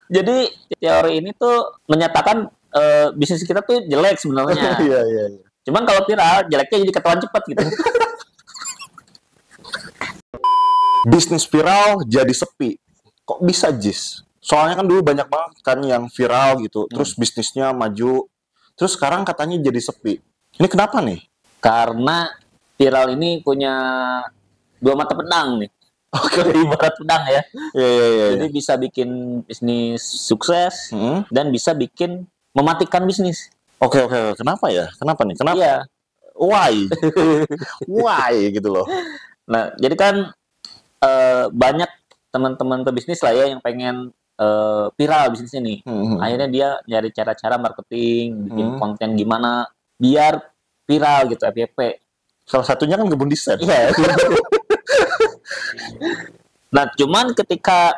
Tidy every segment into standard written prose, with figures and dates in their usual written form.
Jadi teori ini tuh menyatakan bisnis kita tuh jelek sebenarnya. Iya, iya, iya. Cuman kalau viral, jeleknya jadi ketahuan cepat gitu. Bisnis viral jadi sepi. Kok bisa, Jis? Soalnya kan dulu banyak banget kan yang viral gitu, terus bisnisnya maju, terus sekarang katanya jadi sepi. Ini kenapa nih? Karena viral ini punya dua mata pedang nih. Oke, ibarat pedang ya. Iya, iya, iya. Jadi bisa bikin bisnis sukses dan bisa bikin mematikan bisnis. Oke, oke. Kenapa ya? Kenapa nih? Kenapa? Iya. Why? Why gitu loh. Nah, jadi kan banyak teman-teman pebisnis lah ya yang pengen viral bisnis ini. Akhirnya dia nyari cara-cara marketing, bikin konten gimana biar viral gitu, FYP. Salah satunya kan kebun desain. Iya. Nah, cuman ketika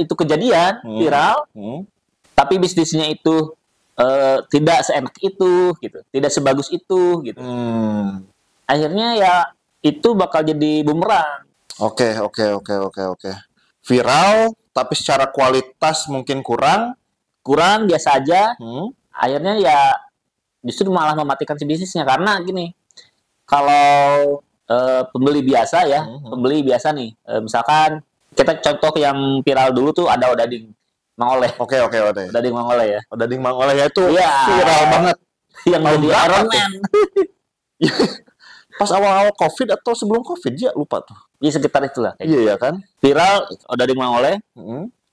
itu kejadian viral, tapi bisnisnya itu tidak seenak itu, gitu, tidak sebagus itu, gitu. Akhirnya ya itu bakal jadi bumerang. Oke. Viral, tapi secara kualitas mungkin kurang biasa aja. Akhirnya ya justru malah mematikan si bisnisnya karena gini, kalau pembeli biasa ya, pembeli biasa nih, misalkan kita contoh yang viral dulu tuh ada Odading Mang Oleh. Oke. Odading Mang Oleh ya. Odading Mang Oleh itu Iya. viral banget. Yang Tahun jadi berapa Iron tuh? Man. Pas awal-awal COVID atau sebelum COVID ya lupa tuh. Iya sekitar itulah. Iya ya kan? Viral Odading Mang Oleh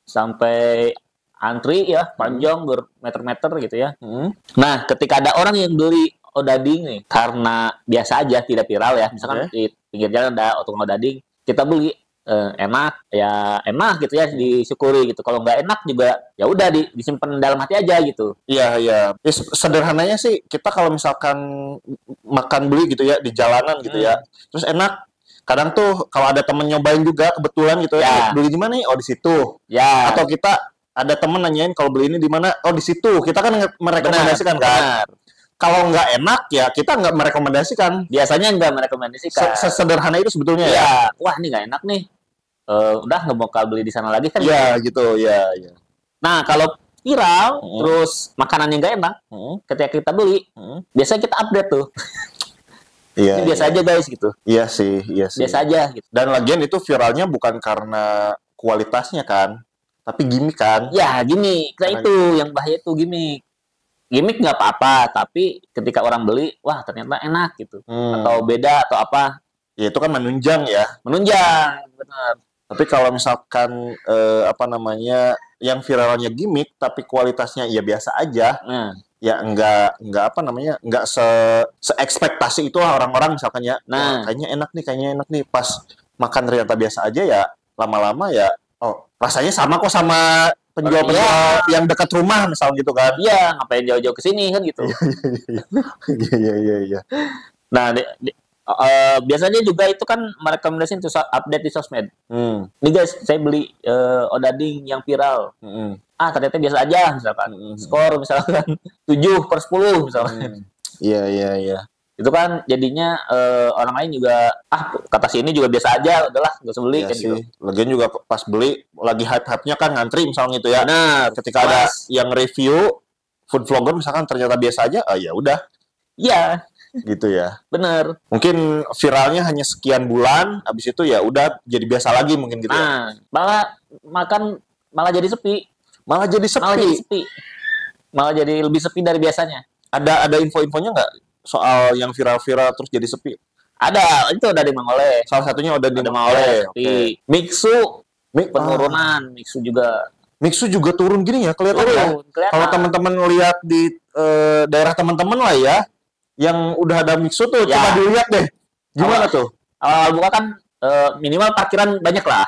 sampai antri ya panjang bermeter-meter gitu ya. Nah, ketika ada orang yang beli Odading nih karena biasa aja tidak viral ya, misalkan di pinggir jalan ada tukang Odading, kita beli enak gitu ya, disyukuri gitu. Kalau nggak enak juga ya udah disimpan dalam hati aja gitu. Iya. Ya, sederhananya sih kita kalau misalkan makan beli gitu ya di jalanan gitu ya, terus enak. Kadang tuh kalau ada temen nyobain juga kebetulan gitu ya, beli di mana nih? Oh di situ. Ya. Atau kita ada temen nanyain kalau beli ini di mana? Oh di situ. Kita kan merekomendasikan kan. Kalau nggak enak ya kita nggak merekomendasikan. Biasanya nggak merekomendasikan. Sesederhana itu sebetulnya ya. Wah ini nggak enak nih. Udah nggak bakal beli di sana lagi kan? Iya gitu ya. Nah kalau viral terus makanannya nggak enak, ketika kita beli, biasanya kita update tuh. Iya. Biasa aja guys gitu. Iya sih. Biasa aja gitu. Dan lagian itu viralnya bukan karena kualitasnya kan, tapi gimmick kan. Ya gimmick. Nah itu yang bahaya itu gimmick. Gimmick nggak apa-apa, tapi ketika orang beli, wah ternyata enak gitu, atau beda atau apa. Ya itu kan menunjang ya. Menunjang, benar. Tapi kalau misalkan yang viralnya gimmick tapi kualitasnya ya biasa aja, ya enggak se ekspektasi itulah orang-orang misalkan ya. Nah, kayaknya enak nih pas makan ternyata biasa aja ya, lama-lama ya rasanya sama kok sama penjual-penjual yang dekat rumah misal gitu kan. Iya, ngapain jauh-jauh ke sini kan gitu. Iya. Nah, biasanya juga itu kan merekomendasikan untuk update di sosmed. Nih guys, saya beli Odading yang viral. Ternyata biasa aja misalkan. Skor misalkan 7/10 misalkan. Iya. Itu kan jadinya orang lain juga kata sini juga biasa aja, udahlah nggak usah beli kan gitu. Lagian juga pas beli lagi hype-hype-nya kan ngantri misalnya gitu ya. Nah, ketika ada yang review food vlogger misalkan ternyata biasa aja, ya udah. Iya. Gitu ya. Bener. Mungkin viralnya hanya sekian bulan, habis itu ya udah jadi biasa lagi mungkin gitu. Nah, malah jadi sepi. Malah jadi lebih sepi dari biasanya. Ada info-infonya nggak soal yang viral-viral terus jadi sepi? Ada, itu ada di Mang Oleh. Salah satunya ada di Mang Oleh. Okay. Mixu penurunan, Mixu juga turun gini ya kelihatan. Kalau teman-teman lihat di daerah teman-teman lah ya, yang udah ada Mixu tuh coba dilihat deh. Gimana tuh? Awal buka kan minimal parkiran banyak lah.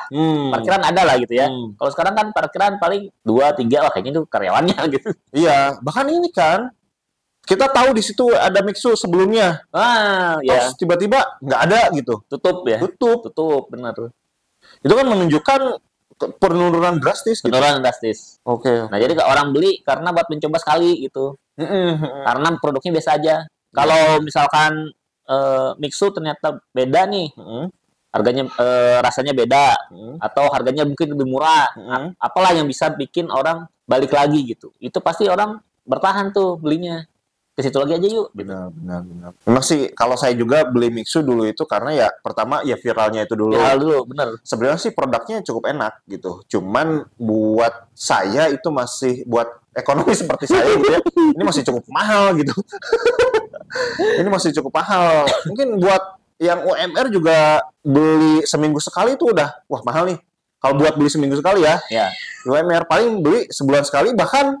Parkiran ada lah gitu ya. Kalau sekarang kan parkiran paling 2-3 kayaknya itu karyawannya gitu. Iya, bahkan ini kan kita tahu di situ ada Mixu sebelumnya. Terus tiba-tiba nggak ada gitu. Tutup ya. Tutup, benar. Itu kan menunjukkan penurunan drastis. Penurunan drastis. Oke. Nah, jadi orang beli karena buat mencoba sekali gitu. Karena produknya biasa aja. Kalau misalkan Mixu ternyata beda nih, harganya rasanya beda atau harganya mungkin lebih murah. Apalah yang bisa bikin orang balik lagi gitu. Itu pasti orang bertahan tuh belinya. Ke situ lagi aja yuk. Benar. Memang sih kalau saya juga beli Mixu dulu itu karena ya pertama ya viralnya itu dulu. Viral dulu, bener. Sebenarnya sih produknya cukup enak gitu. Cuman buat saya itu masih buat ekonomi seperti saya gitu ya. Ini masih cukup mahal gitu. Ini masih cukup mahal. Mungkin buat yang UMR juga beli seminggu sekali itu udah wah mahal nih. Kalau buat beli seminggu sekali ya. UMR paling beli sebulan sekali bahkan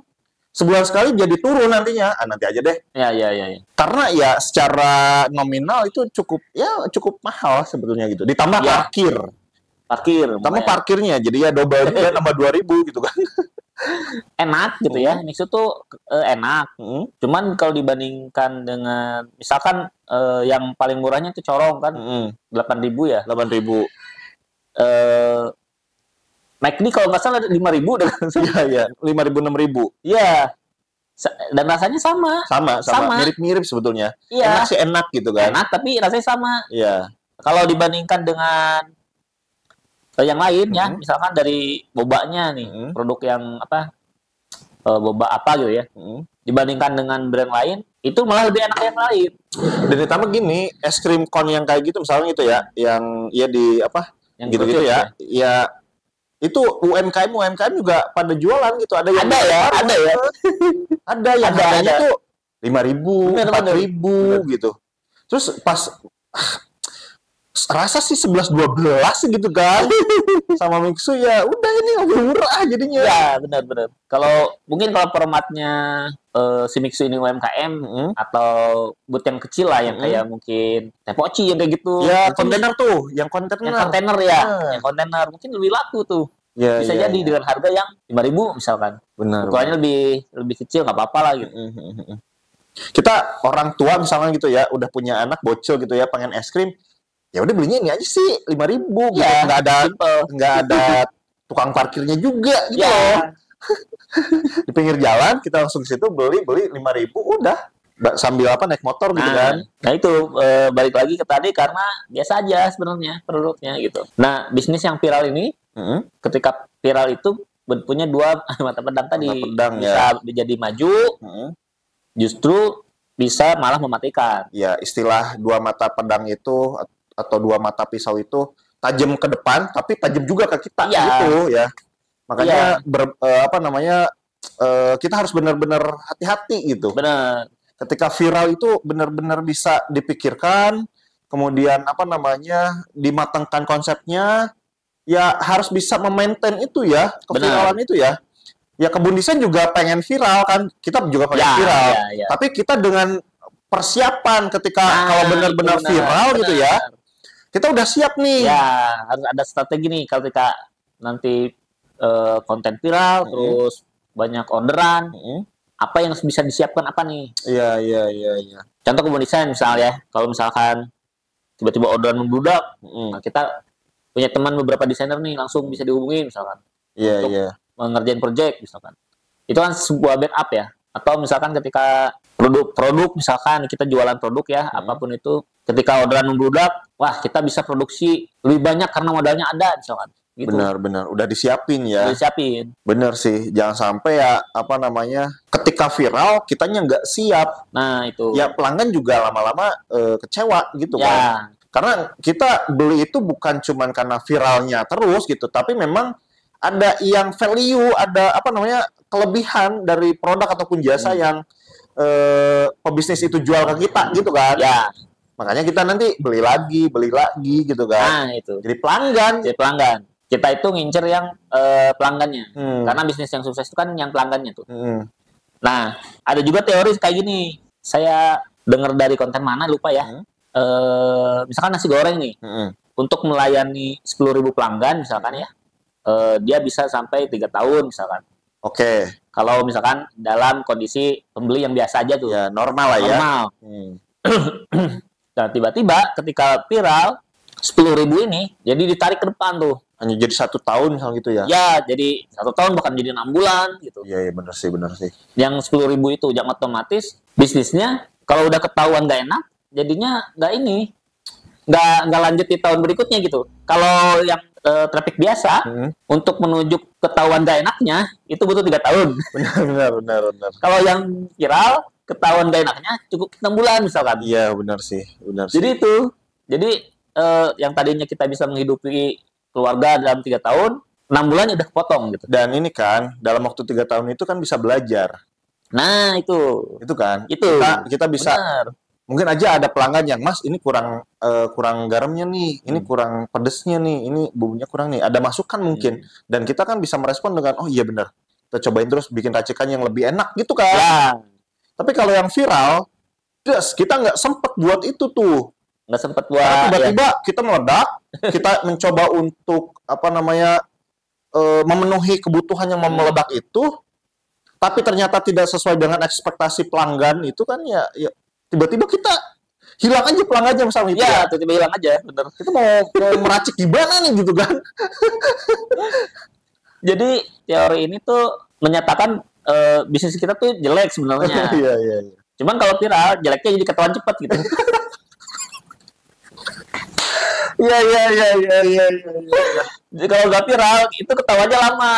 sebulan sekali jadi turun nantinya. Nanti aja deh. Ya. Karena ya secara nominal itu cukup mahal sebetulnya gitu. Ditambah parkir. Ditambah parkirnya. Jadi ya double juga nambah 2.000 gitu kan. Enak gitu ya. Mixu tuh enak. Cuman kalau dibandingkan dengan misalkan yang paling murahnya itu corong kan 8.000 ya. 8.000. McD kalau nggak salah 5.000 dengan Iya, 5.000 6.000. Iya. Dan rasanya sama. Sama. Mirip-mirip sebetulnya. Iya. Enak sih enak gitu kan. Enak tapi rasanya sama. Iya. Kalau dibandingkan dengan yang lain ya, misalkan dari bobanya nih, produk yang apa? Boba apa gitu ya. Dibandingkan dengan brand lain, itu malah lebih enak yang lain. Dan ditambah gini, es krim cone yang kayak gitu misalnya gitu ya, yang ya di apa? Yang gitu-gitu ya. Ya itu UMKM juga pada jualan gitu. Ada yang ada ya. Ada yang harganya tuh 5.000, 4.000 gitu. Terus pas rasa sih 11-12 gitu kan. Sama Mixu ya udah ini lebih murah jadinya. Ya, benar. Kalau formatnya si Mixu ini UMKM atau booth yang kecil lah yang kayak mungkin Tepoci yang kayak gitu. Ya, kontainer tuh, yang kontainer. Yang kontainer mungkin lebih laku tuh. Ya, bisa jadi dengan harga yang 5.000 misalkan. Benar. Ukurannya lebih kecil nggak apa-apa lah gitu. Kita orang tua misalnya gitu ya, udah punya anak bocil gitu ya, pengen es krim. Ya udah belinya ini aja sih 5.000 gitu. Nggak ada tukang parkirnya juga gitu loh. Di pinggir jalan kita langsung ke situ beli 5.000 udah sambil naik motor gitu kan. Nah itu balik lagi ke tadi karena biasa aja sebenarnya produknya gitu. Nah bisnis yang viral ini ketika viral itu punya dua mata pedang tadi bisa jadi maju, justru bisa malah mematikan. Ya istilah dua mata pedang itu atau dua mata pisau itu tajam ke depan tapi tajam juga ke kita gitu ya. Makanya kita harus benar-benar hati-hati gitu. Benar. Ketika viral itu benar-benar bisa dipikirkan, kemudian dimatangkan konsepnya, ya harus bisa memaintain itu ya, keviralan itu ya. Ya Kebun Desain juga pengen viral kan, kita juga pengen viral. Ya. Tapi kita dengan persiapan ketika kalau benar-benar viral gitu ya, kita udah siap nih. Ya, harus ada strategi nih ketika nanti konten viral, terus banyak orderan, apa yang bisa disiapkan apa nih? Iya. Contoh Kebun Desain misalnya, kalau misalkan tiba-tiba orderan membludak, nah kita punya teman beberapa desainer nih langsung bisa dihubungi misalkan. Iya. Mengerjain project misalkan. Itu kan sebuah backup ya. Atau misalkan ketika produk misalkan kita jualan produk ya, apapun itu, ketika orderan membludak, wah kita bisa produksi lebih banyak karena modalnya ada misalkan. Gitu. Benar. Udah disiapin ya. Udah disiapin. Bener sih. Jangan sampai ya ketika viral kitanya nggak siap. Nah itu. Ya pelanggan juga lama-lama kecewa gitu kan. Karena kita beli itu bukan cuman karena viralnya terus gitu, tapi memang ada yang value, ada kelebihan dari produk ataupun jasa yang pebisnis itu jual ke kita gitu kan. Ya. Makanya kita nanti beli lagi gitu kan. Nah itu. Jadi pelanggan. Kita itu ngincer yang pelanggannya. Karena bisnis yang sukses itu kan yang pelanggannya tuh. Nah, ada juga teori kayak gini. Saya dengar dari konten mana lupa ya. Misalkan nasi goreng nih. Untuk melayani 10.000 pelanggan misalkan ya. Dia bisa sampai 3 tahun misalkan. Oke. Kalau misalkan dalam kondisi pembeli yang biasa aja tuh. Ya, normal lah ya. Normal. Nah, tiba-tiba ketika viral 10.000 ini jadi ditarik ke depan tuh. Hanya jadi 1 tahun misalnya gitu ya? Ya, jadi 1 tahun bahkan jadi 6 bulan gitu. Iya benar sih. Yang 10.000 itu otomatis bisnisnya kalau udah ketahuan nggak enak, jadinya nggak nggak lanjut di tahun berikutnya gitu. Kalau yang traffic biasa untuk menuju ketahuan gak enaknya itu butuh 3 tahun. Benar. Kalau yang viral ketahuan gak enaknya cukup 6 bulan misalkan. Iya benar sih. Jadi itu, yang tadinya kita bisa menghidupi keluarga dalam 3 tahun, 6 bulan udah kepotong gitu. Dan ini kan dalam waktu 3 tahun itu kan bisa belajar. Nah itu kan. Itu kita bisa. Benar. Mungkin aja ada pelanggan yang Mas ini kurang garamnya nih, ini kurang pedesnya nih, ini bumbunya kurang nih. Ada masukan mungkin dan kita kan bisa merespon dengan oh iya benar. Kita cobain terus bikin racikan yang lebih enak gitu kan. Ya. Tapi kalau yang viral, kita nggak sempet buat itu tuh. Nggak sempet buat. Karena tiba-tiba kita meledak, kita mencoba untuk memenuhi kebutuhan yang meledak itu, tapi ternyata tidak sesuai dengan ekspektasi pelanggan itu kan ya tiba-tiba kita hilang aja pelanggannya misalnya itu. Ya, tiba-tiba hilang aja, bener. Kita mau meracik gimana nih gitu kan. Jadi teori ini tuh menyatakan bisnis kita tuh jelek sebenarnya. Iya. Cuman kalau viral, jeleknya jadi ketahuan cepat gitu. Iya. Jadi kalau nggak viral, itu ketahuannya lama.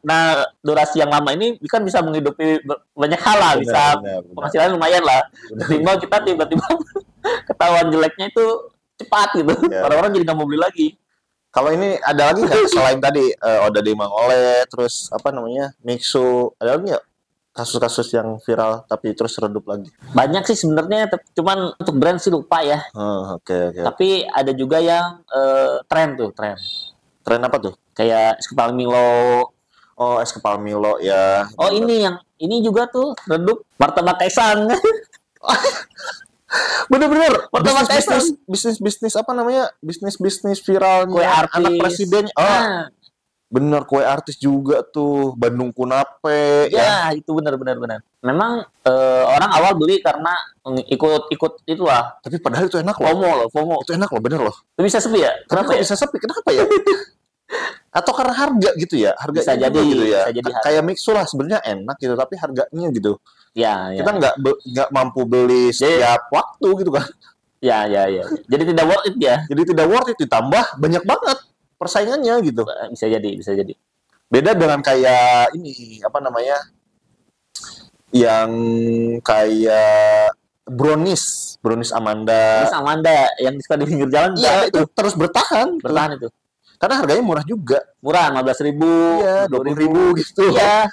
Nah, durasi yang lama ini kan bisa menghidupi banyak hal lah, bisa penghasilan lumayan lah. Ketimbang kita tiba-tiba ketahuan jeleknya itu cepat gitu. Orang-orang jadi nggak mau beli lagi. Kalau ini ada lagi nggak selain tadi Odading Mang Oleh, terus Mixu, ada lagi nggak kasus-kasus yang viral tapi terus redup lagi? Banyak sih sebenarnya, cuman untuk brand sih lupa ya. Oke. Tapi ada juga yang tren. Tren apa tuh? Kayak es kepal Milo. Oh, es kepal Milo ya. Oh, ini juga tuh redup martabak Kaisang. Bener-bener martabak Kaisang. Bisnis apa namanya? Bisnis viralnya anak presiden. Bener, kue artis juga tuh, Bandung Kunape. Ya, itu benar. Memang orang awal beli karena ikut itulah. Tapi padahal itu enak loh. FOMO. Itu enak loh, bener loh. Itu bisa sepi ya? Kenapa ya? Bisa sepi, kenapa ya? Atau karena harga gitu ya? Harga bisa jadi gitu ya. Bisa jadi kayak Mixu lah sebenarnya enak gitu, tapi harganya gitu. Ya. Kita nggak mampu beli setiap waktu gitu kan. Ya. Jadi tidak worth it ya. Jadi tidak worth it, ditambah banyak banget persaingannya gitu. Bisa jadi. Beda dengan kayak ini yang kayak brownies Amanda. Brownies Amanda yang suka di pinggir jalan. Iya, itu terus bertahan itu. Karena harganya murah juga. Murah, 15.000, iya, 20.000 gitu. Iya.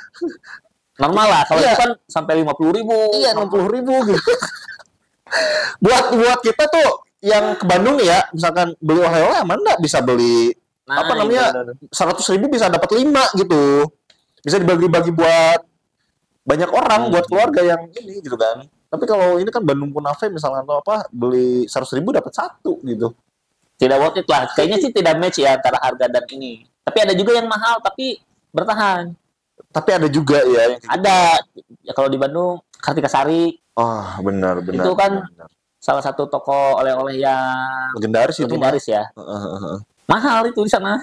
Normal lah, kalau itu kan sampai 50.000. Iya, 60.000 gitu. buat kita tuh yang ke Bandung nih ya, misalkan beli oleh-oleh Amanda bisa beli 100.000 bisa dapat 5 gitu. Bisa dibagi-bagi buat banyak orang, buat keluarga yang ini gitu kan. Tapi kalau ini kan Bandung Kunafe misalnya atau beli 100.000 dapat 1 gitu. Tidak worth it lah. Kayaknya sih tidak match ya antara harga dan ini. Tapi ada juga yang mahal tapi bertahan. Tapi ada juga ya yang ada. Ya, kalau di Bandung Kartika Sari. Oh, benar. Itu kan salah satu toko oleh-oleh yang legendaris ya. Mahal itu di sana.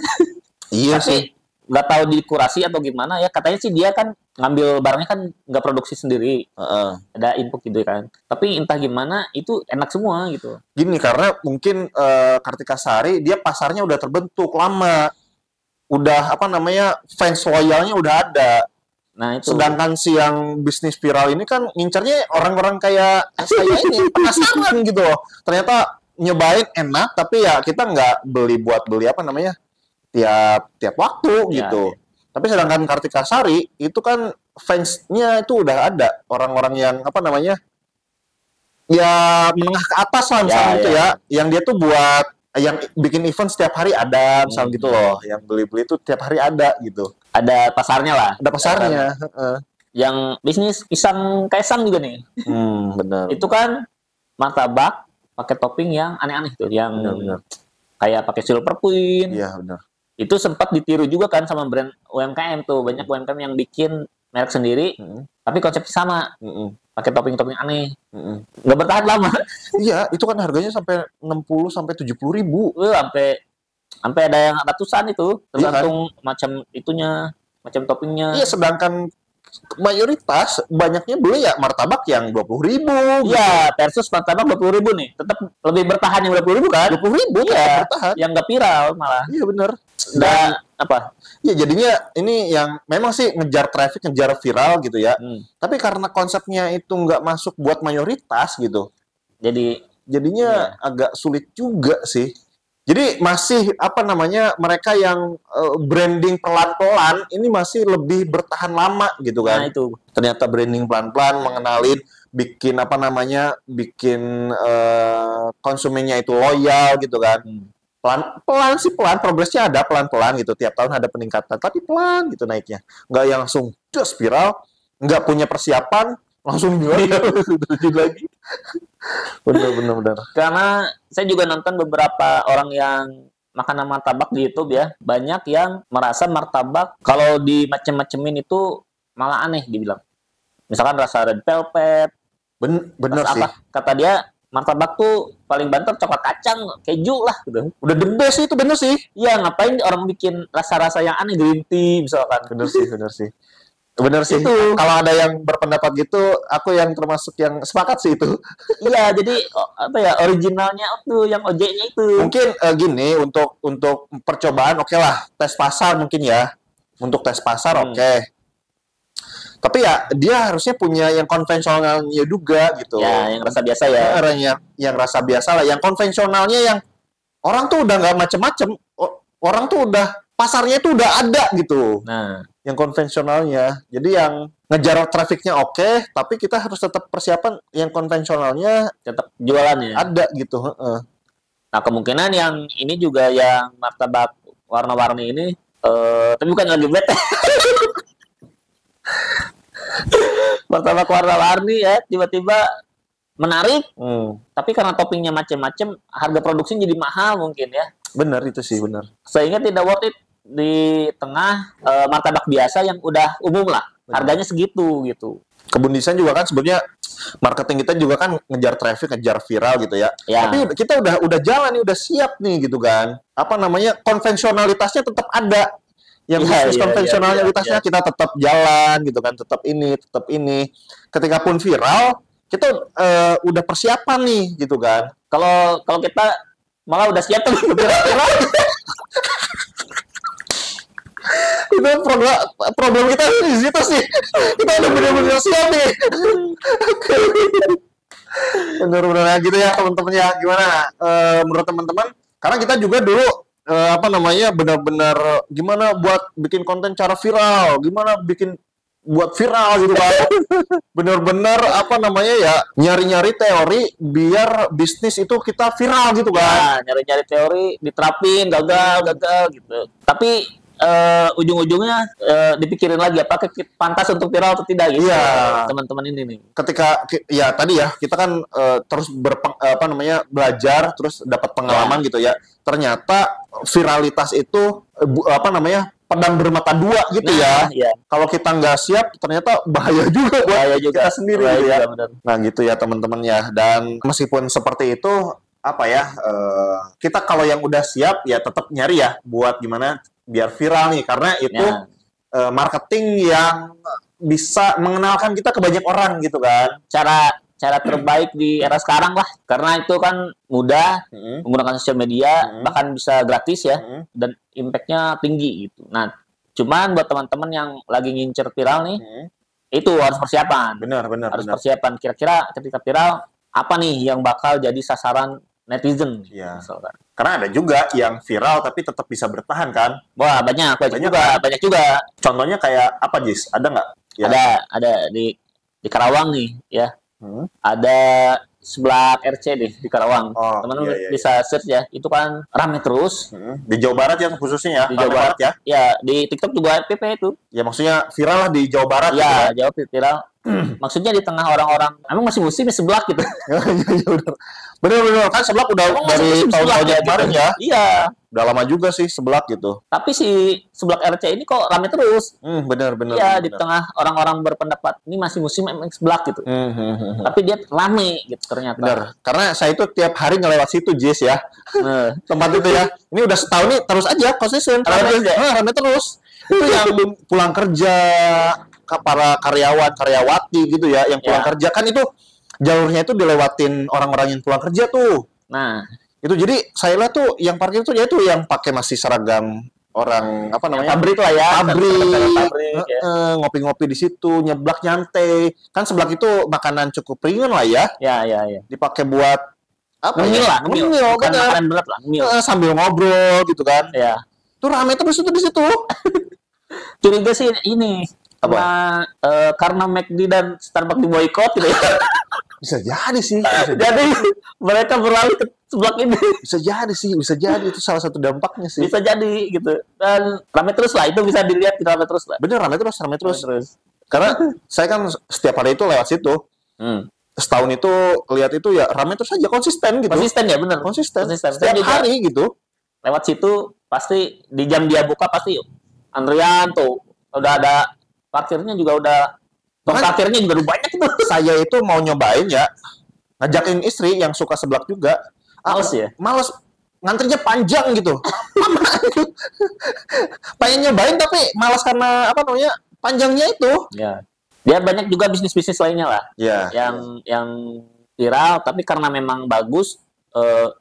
Iya tapi, sih. Nggak tahu dikurasi atau gimana ya. Katanya sih dia kan ngambil barangnya kan nggak produksi sendiri. Ada info gitu kan. Tapi entah gimana itu enak semua gitu. Gini, karena mungkin Kartika Sari dia pasarnya udah terbentuk lama. Udah fans loyalnya udah ada. Nah, itu. Sedangkan si yang bisnis viral ini kan ngincarnya orang-orang kayak saya ini penasaran gitu loh. Ternyata nyobain enak tapi ya kita nggak beli tiap waktu gitu. Ya. Tapi sedangkan Kartika Sari itu kan fansnya itu udah ada orang-orang yang ya menengah ke atas lah misalnya gitu ya. Yang dia tuh buat yang bikin event setiap hari ada misalnya gitu loh. Yang beli-beli itu tiap hari ada gitu. Ada pasarnya lah. Ada pasarnya. Yang bisnis pisang Kaisang juga nih. Benar. Itu kan martabak pakai topping yang aneh-aneh tuh, yang benar. Kayak pakai silver queen. Iya, benar. Itu sempat ditiru juga kan sama brand UMKM tuh. Banyak UMKM yang bikin merek sendiri, tapi konsepnya sama. Pakai topping-topping aneh. Nggak bertahan lama. Iya, itu kan harganya sampai 60 sampai 70.000. Sampai ada yang ratusan itu, tergantung macam itunya, macam toppingnya. Iya, sedangkan mayoritas banyaknya beli ya martabak yang 20.000. Iya, versus martabak 20.000 nih. Tetap lebih bertahan yang 20.000 kan? 20.000 Iya, bertahan. yang nggak viral malah. Iya benar. Dan apa? Ya jadinya ini yang memang sih ngejar traffic, ngejar viral gitu ya. Tapi karena konsepnya itu nggak masuk buat mayoritas gitu. Jadinya agak sulit juga sih. Jadi masih mereka yang branding pelan-pelan ini masih lebih bertahan lama gitu kan. Nah itu. Ternyata branding pelan-pelan mengenalin bikin konsumennya itu loyal gitu kan. Pelan progresnya ada pelan-pelan gitu. Tiap tahun ada peningkatan tapi pelan gitu naiknya. Nggak yang langsung just viral, nggak punya persiapan langsung jual lagi. Benar. Karena saya juga nonton beberapa orang yang makan martabak di YouTube ya, banyak yang merasa martabak kalau dimacem-macemin itu malah aneh dibilang. Misalkan rasa red velvet. Bener sih. Kata dia martabak tuh paling banter coklat kacang, keju lah gitu. Udah the best itu bener sih. Iya, ngapain orang bikin rasa-rasa yang aneh, green tea misalkan. Bener sih. Kalau ada yang berpendapat gitu, aku yang termasuk yang sepakat sih itu. Iya, jadi originalnya tuh yang OJ-nya itu. Mungkin gini untuk percobaan oke lah, tes pasar mungkin ya. Untuk tes pasar oke. Tapi ya dia harusnya punya yang konvensionalnya juga gitu. Ya, yang rasa biasa ya. Yang rasa biasa lah, yang konvensionalnya yang orang tuh udah nggak macem-macem. Orang tuh udah pasarnya tuh udah ada gitu. Nah, yang konvensionalnya. Jadi yang ngejar trafficnya oke, tapi kita harus tetap persiapan yang konvensionalnya tetap jualannya ada gitu. Nah, kemungkinan yang ini juga yang martabak warna-warni ini tapi bukan lagi bete. Martabak warna-warni ya tiba-tiba menarik. Tapi karena toppingnya macam-macam, harga produksinya jadi mahal mungkin ya. Benar itu sih, benar. Sehingga tidak worth it di tengah martabak biasa yang udah umum lah. Harganya segitu gitu. Kebun Desain juga kan sebenarnya marketing kita juga kan ngejar traffic, ngejar viral gitu ya. Tapi kita udah jalan nih, udah siap nih gitu kan. Konvensionalitasnya tetap ada. Yang bisnis konvensionalitasnya kita tetap jalan gitu kan, tetap ini. Ketika pun viral, kita udah persiapan nih gitu kan. Kalau kita malah udah siap tuh viral. Itu problem kita di situ sih. Kita udah benar-benar siap nih. Benar-benar gitu ya teman-teman ya. Gimana menurut teman-teman? Karena kita juga dulu benar-benar gimana buat bikin konten cara viral, gimana buat viral gitu kan. Benar-benar nyari-nyari teori biar bisnis itu kita viral gitu kan. Nyari-nyari teori diterapin gagal gitu. Tapi ujung-ujungnya dipikirin lagi apakah pantas untuk viral atau tidak gitu. Teman-teman ini nih. Ketika tadi ya kita kan terus belajar terus dapat pengalaman gitu ya. Ternyata viralitas itu pedang bermata dua gitu ya. Kalau kita nggak siap ternyata bahaya juga buat kita sendiri gitu ya. Benar. Nah gitu ya teman-teman ya. Dan meskipun seperti itu kita kalau yang udah siap ya tetap nyari ya buat gimana biar viral nih, karena itu marketing yang bisa mengenalkan kita ke banyak orang gitu kan. Cara terbaik di era sekarang lah, karena itu kan mudah menggunakan sosial media, bahkan bisa gratis ya, dan impact-nya tinggi gitu. Nah, cuman buat teman-teman yang lagi ngincer viral nih, itu harus persiapan. Benar. Persiapan. Kira-kira ketika viral apa nih yang bakal jadi sasaran netizen misalkan. Karena ada juga yang viral tapi tetap bisa bertahan kan. Wah, banyak juga. Contohnya kayak apa, Jis? Ada nggak? Ya. Ada di Karawang nih ya. Ada sebelah RC di Karawang. Teman-teman bisa search ya. Itu kan rame terus. Di Jawa Barat ya khususnya ya. Di Jawa Barat ya. Ya, di TikTok juga FPP itu. Ya maksudnya viral lah di Jawa Barat. Ya, Jawa viral. Maksudnya di tengah orang-orang emang masih musim seblak gitu. Bener kan seblak udah dari tahun-tahun kemarin ya. Iya. Udah lama juga sih seblak gitu. Tapi si seblak RC ini kok rame terus. Bener. Iya, di tengah orang-orang berpendapat ini masih musim emang seblak gitu. Tapi dia rame gitu ternyata. Bener. Karena saya itu tiap hari ngelewat situ, Jis ya. Tempat itu ya. Ini udah setahun nih terus aja konsisten. Rame terus. Itu yang pulang kerja para karyawan-karyawati gitu ya yang pulang kerja, kan itu jalurnya itu dilewatin orang-orang yang pulang kerja tuh. Nah, itu jadi saya lihat tuh yang parkir tuh ya itu yang pakai masih seragam orang apa namanya? pabrik lah ya. Pabrik, ngopi-ngopi di situ, nyeblak nyantai. Kan seblak itu makanan cukup ringan lah ya. Ya. Dipakai buat apa ngemil ya? lah, ngemil. Bukan bener. makanan berat lah, ngemil. Sambil ngobrol gitu kan. Ya. Tuh rame terus itu di situ. Curiga sih ini karena McD dan Starbucks diboikot gitu ya. Bisa jadi sih. Jadi mereka beralih ke seblak ini. Bisa jadi itu salah satu dampaknya sih. Bisa jadi gitu. Dan rame terus lah, itu bisa dilihat rame terus lah. Bener rame terus. Karena saya kan setiap hari itu lewat situ. Setahun itu lihat itu ya rame terus aja, konsisten gitu. Konsisten ya bener. Konsisten. Setiap hari gitu. Lewat situ pasti di jam dia buka pasti antrian tuh. Udah ada parkirnya juga udah. Parkirnya juga udah banyak itu. Saya itu mau nyobain ya. Ngajakin istri yang suka seblak juga. Males ya? Males. Ngantrinya panjang gitu. Pengen nyobain tapi malas karena apa namanya? Panjangnya itu. Ya. Dia banyak juga bisnis-bisnis lainnya lah. Ya. Yang viral tapi karena memang bagus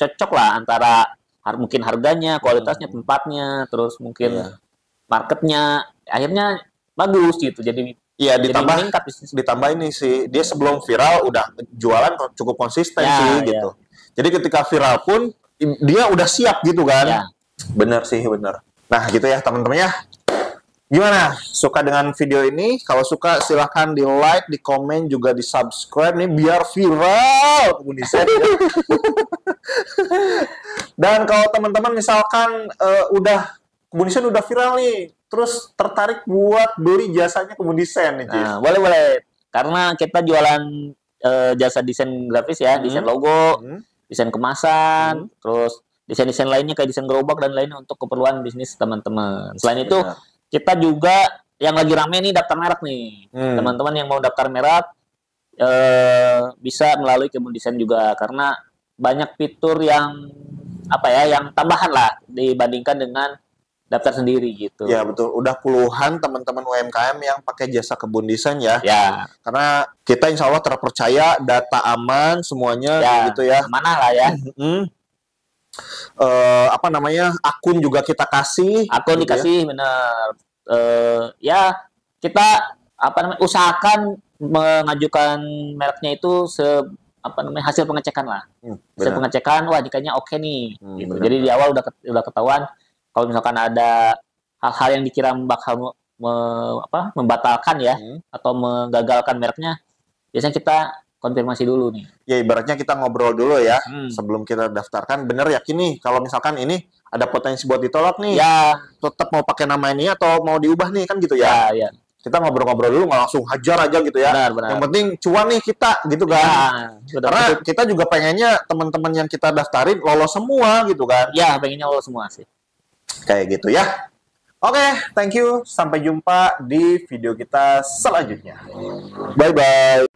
cocok lah antara mungkin harganya, kualitasnya, tempatnya, terus mungkin marketnya, akhirnya bagus gitu. Jadi ditambah ini sih, dia sebelum viral udah jualan cukup konsisten sih gitu. Jadi ketika viral pun dia udah siap gitu kan. Ya. Bener. Nah gitu ya teman-teman ya. Gimana? Suka dengan video ini? Kalau suka silahkan di like, di komen, juga di subscribe nih biar viral Kebun-Desain. Dan kalau teman-teman misalkan Kebun-Desain udah viral nih, terus tertarik buat beli jasanya Kebun-Desain nih, Nah, boleh. Karena kita jualan jasa desain grafis ya, desain logo, desain kemasan, terus desain-desain lainnya kayak desain gerobak dan lainnya untuk keperluan bisnis teman-teman. Selain itu, kita juga yang lagi rame nih daftar merek nih. Teman-teman yang mau daftar merek bisa melalui Kebun-Desain juga karena banyak fitur yang yang tambahan lah dibandingkan dengan daftar sendiri gitu. Ya betul, udah puluhan teman-teman UMKM yang pakai jasa Kebun-Desain ya. Ya. Karena kita insya Allah terpercaya, data aman semuanya gitu ya. Mana lah ya. Akun juga kita kasih. Akun gitu dikasih benar. Kita usahakan mengajukan mereknya itu hasil pengecekan lah. Hasil pengecekan, wah kayaknya oke nih. Gitu. Jadi di awal udah ketahuan kalau misalkan ada hal-hal yang dikira bakal membatalkan ya atau menggagalkan mereknya, biasanya kita konfirmasi dulu nih. Ya ibaratnya kita ngobrol dulu ya sebelum kita daftarkan. Bener yakin nih kalau misalkan ini ada potensi buat ditolak nih. Ya. Tetap mau pakai nama ini atau mau diubah nih kan gitu ya. Ya. Kita ngobrol-ngobrol dulu, nggak langsung hajar aja gitu ya. Benar. Yang penting cuan nih kita gitu kan. Karena kita juga pengennya teman-teman yang kita daftarin lolos semua gitu kan. Ya, pengennya lolos semua sih. Kayak gitu ya. Oke, thank you. Sampai jumpa di video kita selanjutnya. Bye-bye.